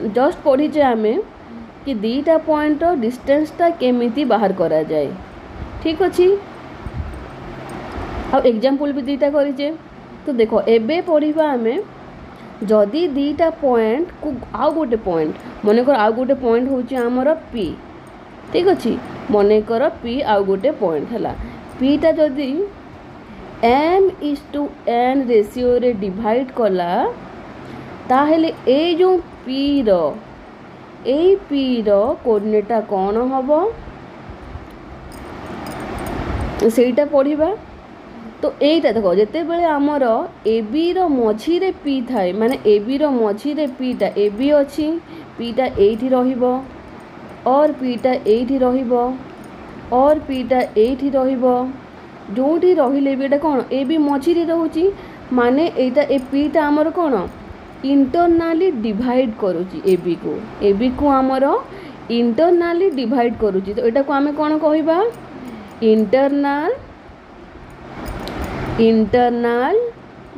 Just पढ़ीचे आमे कि दीटा point डिस्टेंसटा केमिति बाहर करा जाए। ठीक अच्छे आ एग्जाम्पल भी दीटा करीचे। तो देखो एबे पढ़ा आमे जदि दीटा पॉइंट को आउ गोटे पॉइंट मनकर आउ गोटे पॉइंट होची आमर पी। ठीक अच्छे मनकर पी आउ गोटे पॉइंट है पीटा जदि m/n रेशियो रे डिवाइड कला ताहेले ए जो पी रो कोऑर्डिनेटा कौन हम सेटा पढ़ा। तो यहीटा देख जिते बड़े आमर ए बी रो मझी रे पी थाए माने ए बी रो मझी रे पीटा ए बी अच्छी पीटा एठी रहिबो और पीटा एठी रहिबो और पीटा एठी रहिबो जोठी रहिले भी एटा कौन ए बी मझी रे रहउची माने एटा ए पीटा आमर कौन इंटरनाली डिवाइड करूची ए बी को आमर इंटरनाली डिवाइड करूची। तो एटा को आमे कौन कहिबा इंटरनाल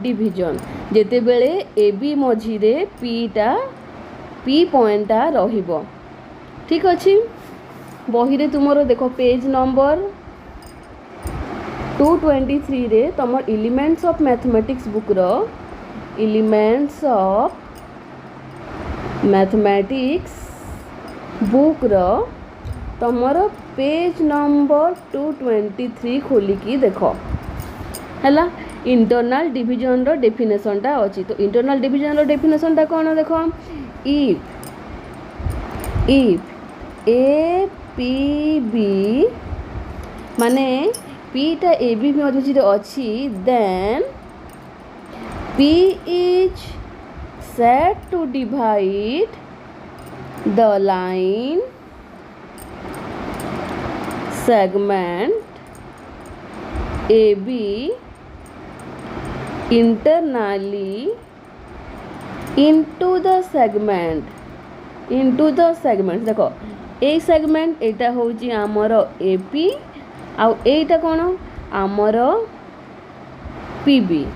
डिविजन जेते बेले ए बी मझी रे पी पॉइंटा रहिबो। ठीक अच्छे बही रे तुमरो देखो पेज नंबर 223 रे तुम एलिमेंट्स ऑफ मैथमेटिक्स बुक रो एलिमेंट्स ऑफ मैथमेटिक्स बुक रो तुमरो पेज नंबर 223 खोलिकी देखो हैला इंटरनल डिविजन रो डेफिनेशन टा अछि। तो इंटरनल डिविजन रो डेफिनेशन टा कोन देखो इफ ए पी बी माने पीटा ए बी मझी रे अछि then P is set to divide the line segment AB internally into the segment देखो ए सेगमेंट एटा होची आमर एपी आउ एटा कोन आमर पीबी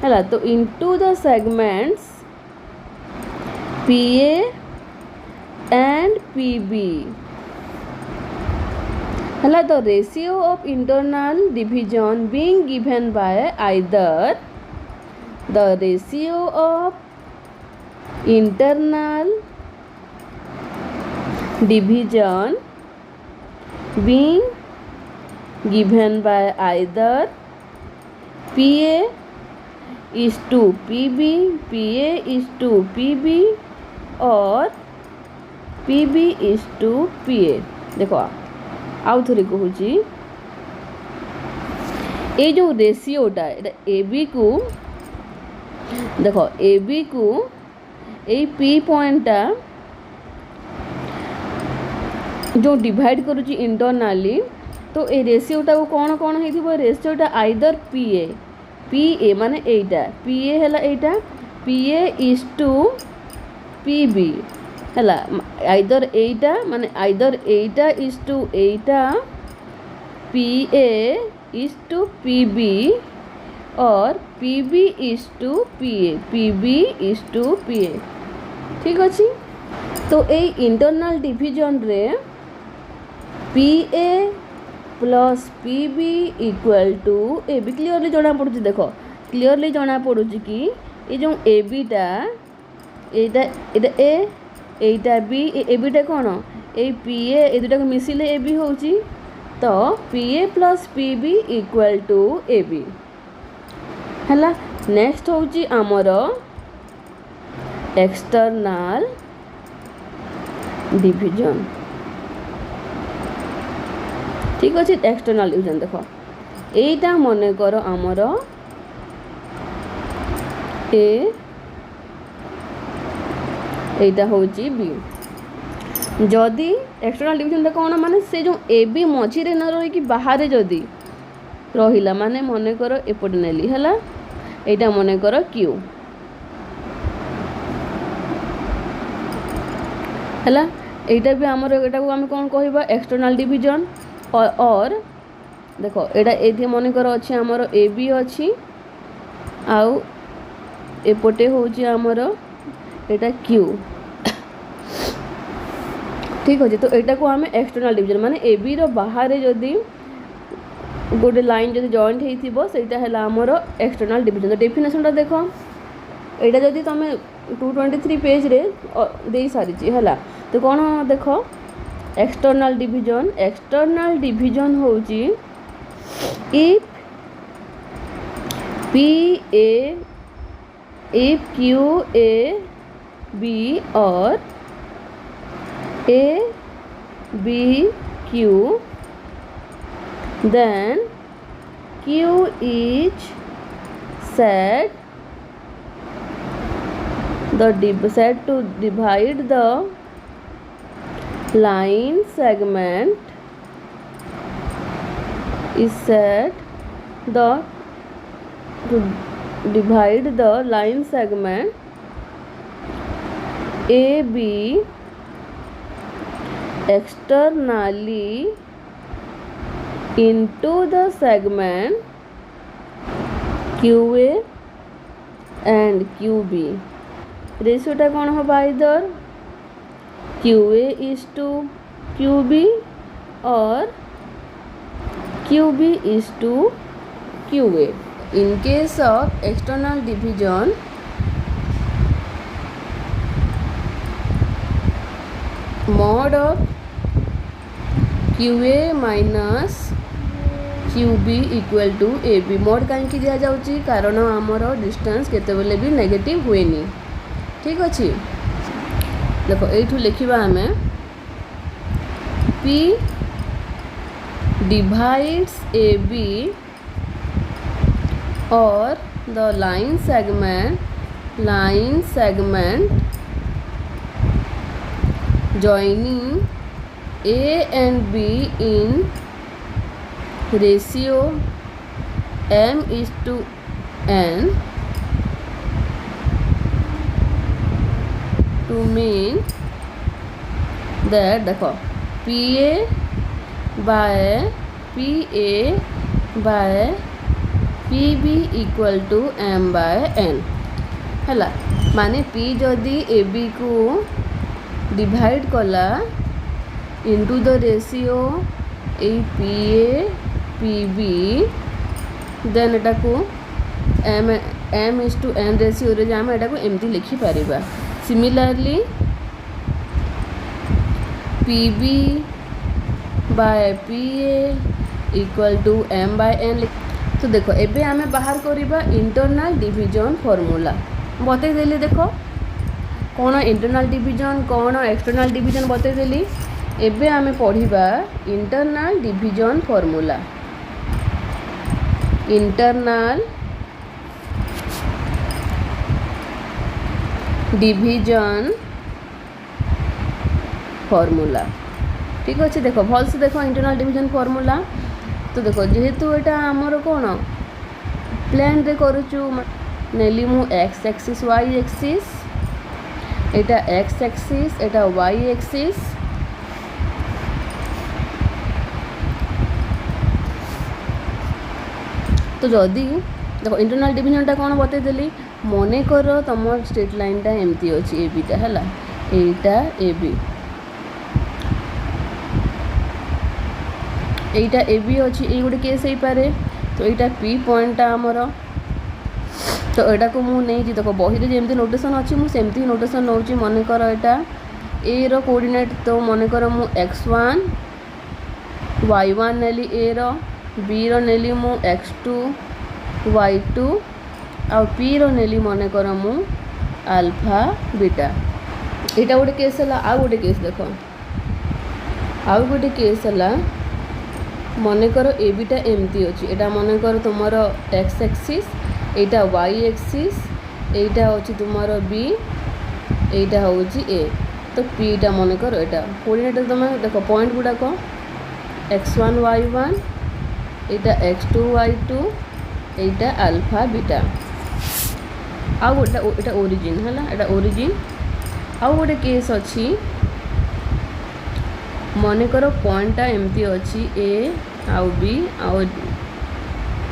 हैला। तो into the segments PA and PB हैला। The ratio of internal division being given by either the ratio of internal division being given by either PA is to PB, PA is to PB और PB is to PA। देखो आउ थोड़ी कहूँ ये जो रेशियोटा A B को देखो A B को ए पी पॉइंटा जो डिवाइड करुची इंटरनाली। तो ये रेशियोटा को कौन कौन है रेशियोटा आइदर पी ए माने एटा पी ए है एटा P A is to P B है आइदर एटा माने आइदर एटा इज टू एटा P A is to P B और P B is to P B is to P A. ठीक अच्छे तो ये इंटरनल डिविजन रे P A plus P B equal to A B clearly जना पड़ुची। देखो क्लीयरली जना पड़ुची कि ये जो ए बीटा एटा ए एटा बी ए बीटा कौन ए पी ए दुटा को मिसिले ए बी होची। तो P A plus P B equal to A B हैला। नेक्स्ट होची आमर एक्सटर्नाल डिविजन। ठीक अच्छे एक्सटर्नाल डिविजन देखो एटा मन कर आमर ए एटा होची बी जदि एक्सटर्नाल डिविजन कौन माने से जो ए बी मझी रे न रही कि बाहर जदि रहिला माने मन कर एपटे नेली हैला एटा मन कर क्यू हैला। एटा भी आमर एटा को आम कौन कहबा एक्सटर्नाल डिविजन और देखो एटा एथि मन कर अछि आमर ए बी अछि आउ एपटे होची आमर एटा क्यू ठीक अच्छे। तो यहाँ को आम एक्सटर्नाल डिवीजन माने ए बी बाहर जदि गोटे लाइन जब जॉइंट होता है आमर एक्सटर्नाल डिवीजन। तो डेफिनेशनटा देख यहाँ जदि तुम 223 पेज रे दे सारी है तो कौन देख एक्सटर्नाल डिवीजन होची इफ Q A B और A B Q then Q is said to divide the line segment is said to divide the line segment AB externally into the segment QA and QB। रेशियोटा कौन हो इधर QA is to QB और QB is to QA। In case of external division, mod of QA minus QB equal to AB। mod कहीं दिया जाउची कारण आमर distance केतेबेले भी नेगेटिव हुएनी। ठीक अच्छे देखो ये लिखा आम P divides AB or the line segment joining A and B in ratio m is to n to mean that देखो PA by PB equal to m by n है माने P जदि AB को डिवाइड कला into the ratio A PA PB then एटा को m is to n ratio रे आम एटा को एमती लिखि परिबा। Similarly PB by PA equal to m by n। तो देखो एबे आमे बाहर करिबा इंटरनल डिवीजन फार्मूला बतई देली। देखो कौन इंटरनल डिवीजन कौन एक्सटर्नल डिवीजन बतई देली। एबे आमे पढ़िबा internal division formula. Internal division formula ठीक अच्छे। देखो भल से देखो इंटरनल डिवीजन फार्मूला। तो देखो जेहेतु एटा आमर कौन प्लेन रे करूचु नेली मु एक्स एक्सिस वाई एक्सिस एटा x axis iota y axis. तो जदि देखो इंटरनल डिवीजनटा कौन बतई देली मने कर तुम स्ट्रेट लाइनटा एमती अच्छी ए बीटा है एटा A B Etah A B अच्छी ये गोटे केस हो पारे। तो यहाँ पी पॉइंटा आमर तो यहाँ को मुझे देखो बही रे जमी नोटेशन अच्छी मुझे नोटेशन नौ मन कर यहाँ ए रो कोऑर्डिनेट। तो मन कर मु x1 y1 नेली ए रो बी रो नेली मु x2 y2 आ पी रो नेली मन कर मु अल्फा बीटा। यहाँ गोटे केस है। आ गोटे केस देख आउ गोटे केस है मन कर ए बीटा एमती अच्छी यहाँ मन कर तुम एक्स एक्सिस यहाँ वाई एक्सिस यहाँ अच्छी तुम बी यहाँ हूँ ए। तो पीटा मन कर यहाँ कोऑर्डिनेट तुम देख पॉइंट गुड़ाक x1 y1 यहाँ x2 y2 यहाँ अल्फा बीटा। आ गोटे ओरिजिन है यहाँ ओरिजिन। आउ गोटे केस अच्छी मन कर पॉइंटा एमती अच्छी ए आउ बी आउ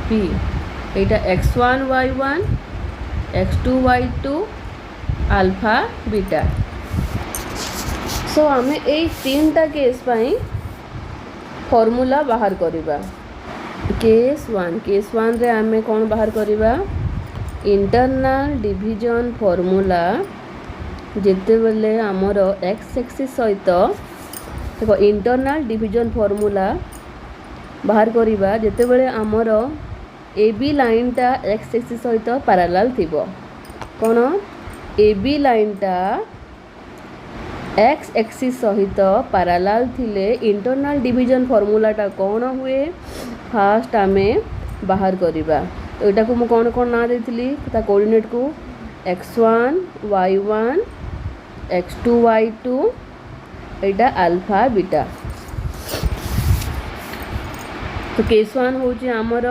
पी यहाँ x1 y1 x2 y2 alpha beta. सो आम ए 3टा केस पाई फॉर्मूला बाहर करिबा। केस 1 रे आम कौन बाहर करिबा इंटरनल डिविजन फॉर्मूला जेते बेले आमर एक्स एक्सिस सहित देखो इंटरनल डिविजन फॉर्मूला बाहर करिबा जेते बेले आमर ए बी लाइनटा एक्स एक्सिस सहित पैरेलल थिबो। कौन ए बी लाइनटा एक्स एक्सिस सहित पैरेलल थिले इंटरनल डिविजन फॉर्मूलाटा कौन हुए फास्ट आमे बाहर करिबा। तो यहाँ को मुझे कौन ना देती कोऑर्डिनेट को x1 y1 x2 y2 एटा अल्फा बीटा। तो केस 1 हूँ आमर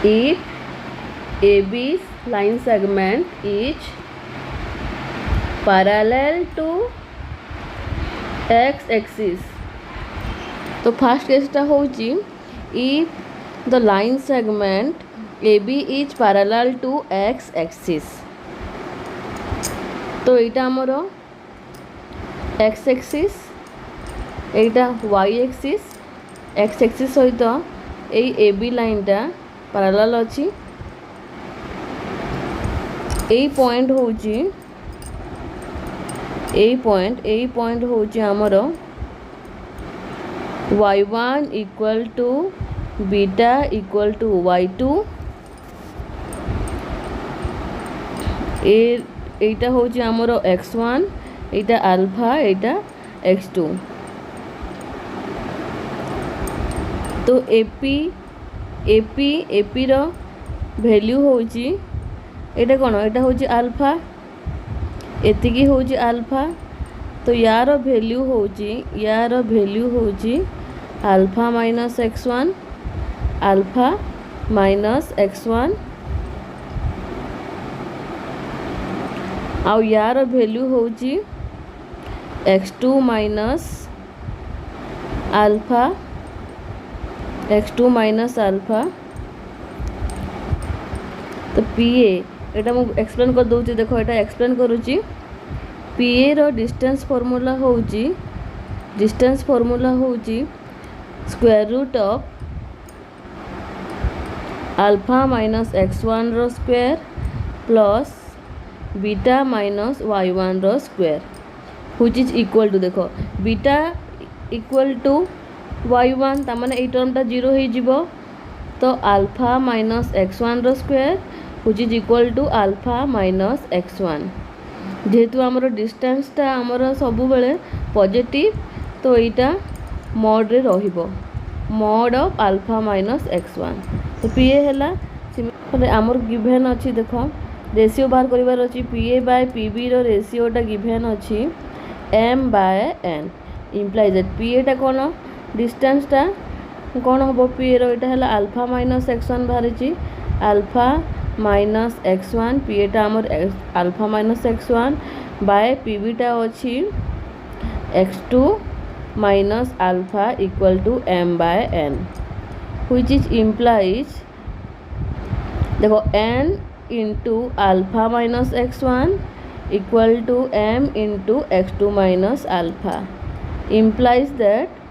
if A B line segment is parallel to X axis. तो फर्स्ट केसटा हूँ if the line segment AB is parallel to x axis। तो यहाँ आमर x axis एटा y axis x axis सहित यही AB लाइनटा पैरेलल अच्छी। यही पॉइंट होची यही पॉइंट होची आमर y1 equal to beta equal to y2 एटा हूँ आमर x1 एटा अल्फा एटा x2। तो एपी रो वैल्यू होची एटा कौन एटा हूँ अल्फा एतिकी हूँ अल्फा। तो यार वैल्यू होची alpha minus x1 alpha minus x1 आउ यार वैल्यू होची x2 माइनस अल्फा तो पीए एटा मु एक्सप्लेन कर दूची। देखो एटा एक्सप्लेन करूची पीए रो डिस्टेंस फॉर्मूला होची square root of alpha minus x1 रो square plus beta minus y1 रो square which is equal to देखो बीटा इक्वल टू y1 तामाने ए टर्मटा 0 हो जिवो। तो अल्फा माइनस x1 रो square which is equal to alpha minus x1। जेहेतु आमर डिस्टेंसटा आमर सबु बेले पॉजिटिव तो यहाँ मॉड रे रहिबो mod of alpha minus x1। तो पीए है आमर गिभेन अच्छी देख रेशियो बाहर करार अच्छी पीए बाय पीबी रो रेशियोटा गिभेन अच्छी m by n implies that पीएटा कौन डिस्टेंसटा कौन हम पीए रो यहाँ है अल्फा माइनस x1 बाहरी अल्फा माइनस x1 पीएटा आमर अल्फा माइनस x1 बाय पीबीटा अच्छी x2 minus alpha equal to m by n which is implies देखो n into alpha minus x1 equal to m into x2 minus alpha implies that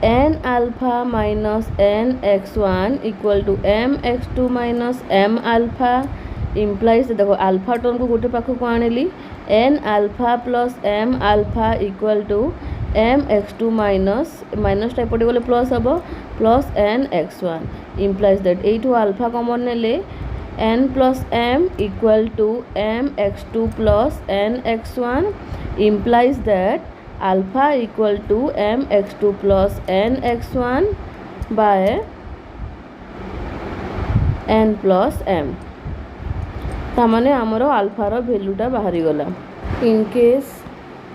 n alpha minus n x1 equal to m x2 minus m alpha implies देखो alpha term को गोटे पाख को आनिली n alpha plus m alpha equal to m x2 minus type गले plus हम plus n x1 implies that एठू alpha common नेले n plus m equal to m x2 plus n x1 implies that alpha equal to m x2 plus n x1 by n plus m तामाने आमर अल्फार भैल्यूटा बाहरी गला। In case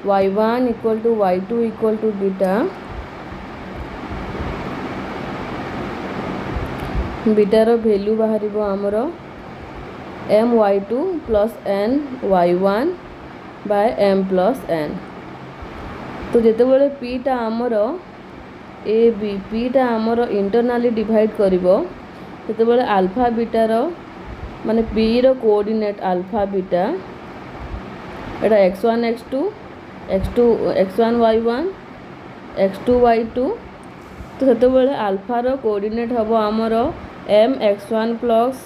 y1 equal to y2 equal to beta बीटार value बाहर आमर m y2 plus n y1 by m plus n। तो जिते बड़े पीटा आमर ए बी पीटा आमर इंटरनाली डिवाइड करिवो सेते बड़े अल्फा बीटार माने पी रो कोऑर्डिनेट अल्फा बीटा एटा x1 x2 x1 y1 x2 y2 तो सेतेबेले आल्फार कोऑर्डिनेट हम आमर m x1 plus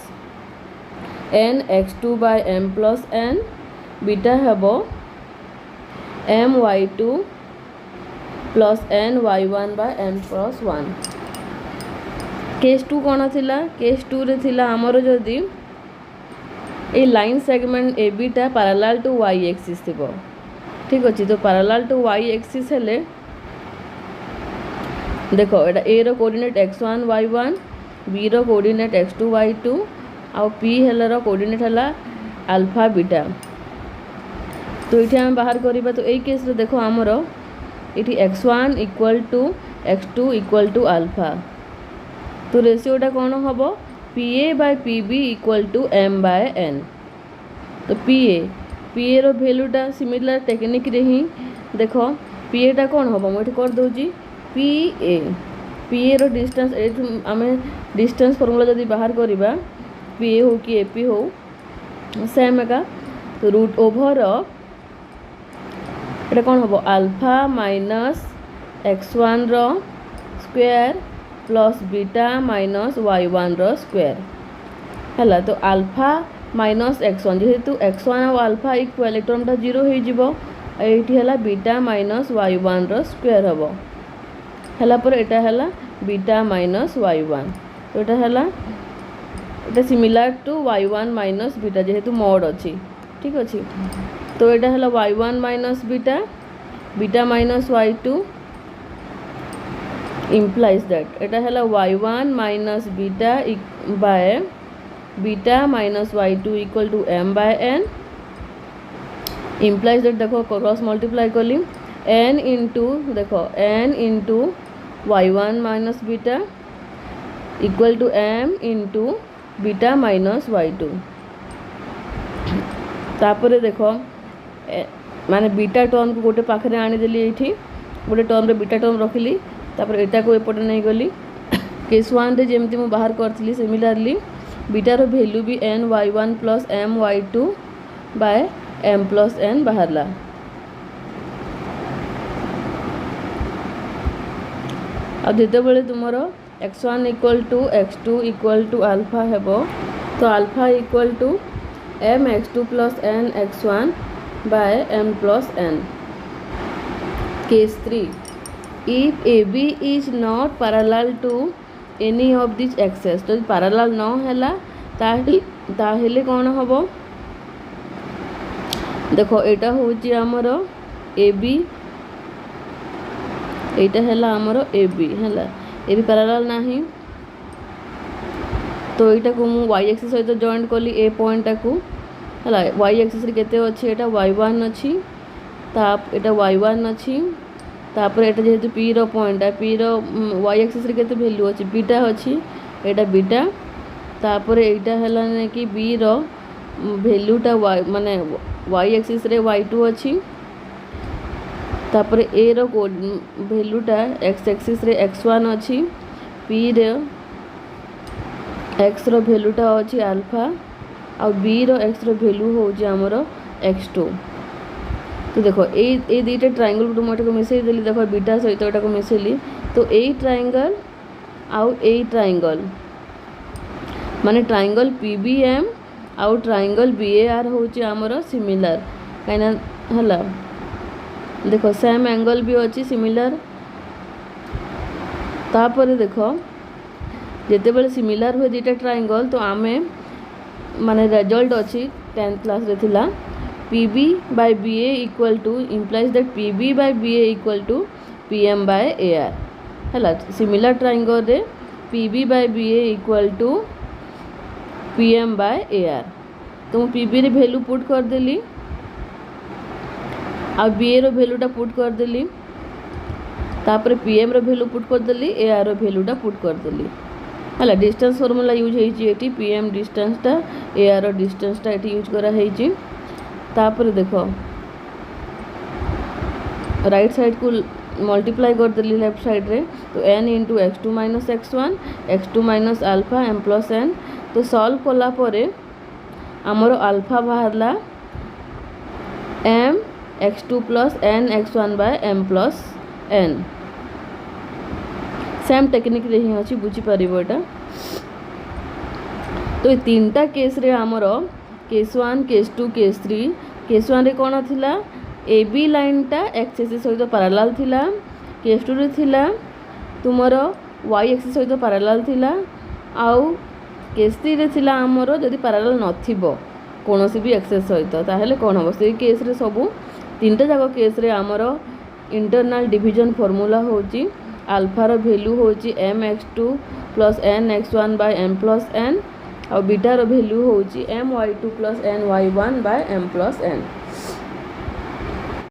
n x2 by m plus n beta हम m y2 plus n y1 by m plus 1। Case 2 कौन थिला? Case 2 रे थिला आमर जदि ए लाइन सेगमेंट ए बीटा पैरेलल टू y एक्सिस थिबो, ठीक अच्छे। तो पैरेलल टू y एक्सिस हेले देखो एटा ए रो कोऑर्डिनेट x1 y1 b रो कोऑर्डिनेट x2 y2 आ p हेला रो कोऑर्डिनेट हला अल्फा बीटा। तो ये हम बाहर करिबा तो ए केस रे देखो आमर ये x1 equal to x2 equal to alpha. तो रेशियोटा कौन हम PA by PB equal to m by n। तो PA रो वैल्यूटा सिमिलर टेक्निक रे ही देखो PA टा कौन हम मुझे कर दूची PA रो डिस्टेंस आम डिस्टेंस फॉर्मूला जब बाहर करवा PA हो कि AP हो सेम एका। तो रूट ओवर ये कौन हम अल्फा माइनस x1 रो square plus beta minus y1 रो स्क्वायर है। तो अल्फा माइनस x1 जेहेतु x1 और अल्फा इक्वल टर्मटा 0 हो जीवो एठी हला बीटा माइनस y1 रो स्क्वायर हबो हला पर एटा हला बीटा माइनस y1। तो एटा हला एटा similar to y1 minus beta जेहेतु मोड अछि, ठीक अछि। तो एटा हला y1 minus beta minus y2 implies that एटा हला y1 minus beta by beta minus y2 equal to m by n implies that देखो क्रॉस मल्टीप्लाई कली n इंटू देखो n into y1 minus beta equal to m into beta minus y2। तापर देखो माने beta term को गोटे पाखरे आनीदेली ये गोटे टर्म रे बीटा टर्म रखिली तापर एटा को एपटे नहीं गली। केस 1 रे जेमती मु बाहर करथली सिमिलरली बीटा रो वैल्यू भी n y1 plus m y2 by m plus n बाहरला। अब जेते बेले तुमरो x1 equal to x2 equal to alpha हेबो तो alpha equal to m x2 plus n x1 by m plus n। Case 3 if AB is not parallel to any of these axes तो parallel न हैला ताहेले कौन हम देखो एटा होची हमर AB एटा हैला हमर AB हैला AB parallel नाही तो एटा को मु y एक्सिस सहित जॉइंट कली ए पॉइंट को हैला y एक्सिस रे केते अछि एटा y1 अछि ताप एटा y1 अछि तापर एटा जेहेतु p रो पॉइंट है p रो y एक्सिस रे केते वैल्यू अछि बीटा अछि एटा बीटा तापर एटा हला ने कि b रो वैल्यूटा y माने y एक्सिस रे y2 अछि तापर a रो वैल्यूटा x एक्सिस रे x1 अछि p रे x रो वैल्यूटा अछि अल्फा और b रो x रो वैल्यू हो जे हमरो x2। तो देखो ए दुईटा ट्रायंगल को मुझे मिसई देली देखो बीटा सहित एटा को मिसेली तो ए ट्रायंगल आउ ए ट्रायंगल माने ट्रायंगल PBM आउ ट्रायंगल BAR होची हमरो सिमिलर काइना हला देखो सेम एंगल भी अछि सिमिलर। तापर देखो जेते बेले सिमिलर हो दुईटा ट्रायंगल तो आमे माने रिजल्ट अछि 10th क्लास रे थिला PB by BA equal to implies that PB by BA equal to PM by AR है। सिमिलर ट्रायंगल रे PB by BA equal to PM by AR तो मु PB रे वैल्यू पुट कर देली आ BA रो वैल्यूटा put कर देली तापर PM रो value put कर देली AR रो वैल्यूटा put कर देली है। डिस्टेंस फॉर्मूला यूज होईची एटी PM डिस्टेंसटा AR रो डिस्टेंसटा एटी यूज करा होईची। तापर देखो राइट साइड को मल्टीप्लाई कर देली लेफ्ट साइड रे तो n into x2 minus x1 x2 minus alpha m plus n। तो सॉल्व कला परे आमर अल्फा बाहरला m x2 plus N x1 by M plus n same technique रे ही अच्छी बुझीपर यहाँ। तो ये तीनटा केस रे आमर केस 1 केस 2 केस 3 केस 1 रे कौन थिला ए बी लाइनटा एक्स एक्सिस सहित पैरेलल थिला केस 2 रे थिला तुमर वाई एक्सिस सहित पैरेलल थिला आउ केस 3 रे थिला आमर जदि पैरेलल नथिबो कौन भी एक्सेस सहित ताहले कौन हम से केस रे सबू तीनटा जाक केस रे आमर इंटरनल डिवीजन फॉर्मूला होची अल्फार वैल्यू होची M X 2 plus N x1 by M plus N और बीटार वैल्यू होची M y2 plus N y1 by M plus N.